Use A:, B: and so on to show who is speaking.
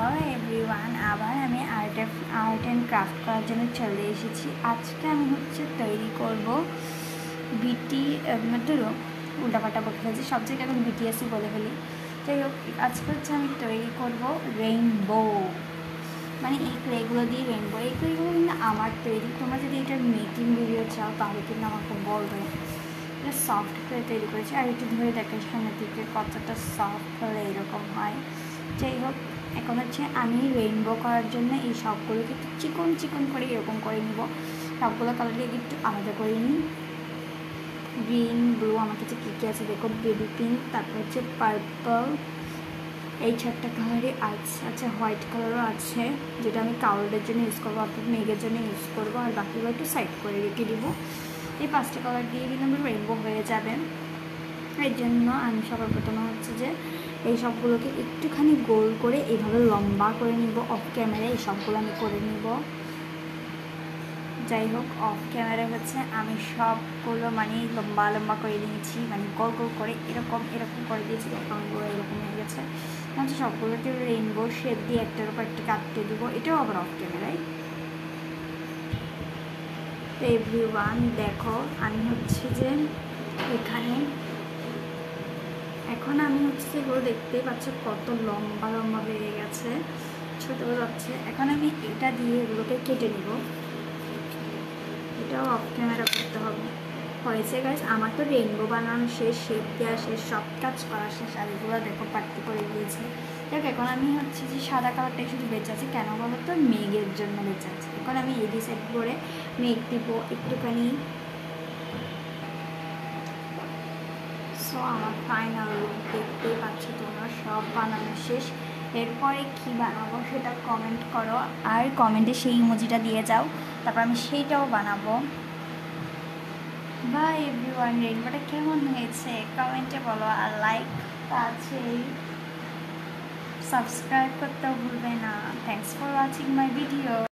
A: Hello everyone, আবার আমি art and craft করার জন্য চলে এসেছি। আজকে আমি তৈরি করব বিটি ধরো উল্টাপাল্টা বলে ফেলছি, সব জায়গায় এখন বিটিএসই বলে ফেলি। যাই হোক, আজকে আমি তৈরি করব রেইনবো, মানে এই ক্লেগুলো দিয়ে রেইনবো। এই ক্লেগুলো কিন্তু আমার তৈরি। তোমরা যদি এটার মেকিং ভিডিও চাও তাহলে কিন্তু আমাকে বলবে। এটা সফট ক্লে তৈরি করেছি, আর একটু ধরে দেখে সামনে থেকে কতটা সফট হলে এরকম হয়। যাই হোক, এখন আমি রেইনবো করার জন্য এই সবগুলোকে একটু চিকন চিকন করে এরকম করে নিব। সবগুলো কালারকে একটু আলাদা করে নিই। গ্রিন, ব্লু, আমার কাছে কী কী আছে দেখো, বেবি পিঙ্ক, তারপর পার্পল, এই চারটা কালারই আছে। হোয়াইট কালারও আছে, যেটা আমি কাউলদের জন্য ইউজ করবো, অর্থাৎ মেঘের জন্য ইউজ করবো। আর বাকিগুলো একটু সাইড করে রেখে দিব। এই 5টা কালার দিয়ে দিলে আমার রেইনবো হয়ে যাবে। এর জন্য আমি সবার প্রথমে এই সবগুলোকে একটুখানি গোল করে এইভাবে লম্বা করে নিব। অফ ক্যামেরায় এই সবগুলো আমি করে নিব। যাই হোক, অফ ক্যামেরায় আমি সবগুলো মানে লম্বা লম্বা করে নিয়েছি, মানে গোল গোল করে এরকম করে দিয়েছি। কামগুলো এরকম হয়ে গেছে। সবগুলোকে রেইনবো শেপ দিয়ে একটার উপর একটা কাটতে দিব। এটাও আবার অফ ক্যামেরায়। তো এভরিওয়ান দেখো, আমি এখানে এখন আমি এগুলো দেখতেই পাচ্ছ কত লম্বা লম্বা বেড়ে গেছে, ছোটো যাচ্ছে। এখন আমি এটা দিয়ে এগুলোকে কেটে নিব। এটাও অফ ক্যামেরা করতে হবে। হয়েছে গাইস, আমার তো রেইনবো বানানো শেষ, শেপ দেওয়া শেষ, সব কাজ করা শেষ। আর এগুলো দেখো পার্টি করে দিয়েছে। দেখ, এখন আমি যে সাদা কালারটাই শুধু বেঁচে আছে। কেন বলো তো? মেঘের জন্য বেঁচে আছে। এখন আমি এই ডিসাইড করে মেঘ দিব একটুখানি। সো আমার ফাইনাল লুক দেখতেই পাচ্ছ তোমরা, সব বানানো শেষ। এরপরে কি বানাবো সেটা কমেন্ট করো, আর কমেন্টে সেই ইমোজিটা দিয়ে যাও, তারপর আমি সেইটাও বানাবো। বাই এভরিওয়ান, রেইনবোটা কেমন হয়েছে কমেন্টে বলো। আর লাইক তো আছেই, সাবস্ক্রাইব করতেও ভুলবে না। Thanks for watching my video.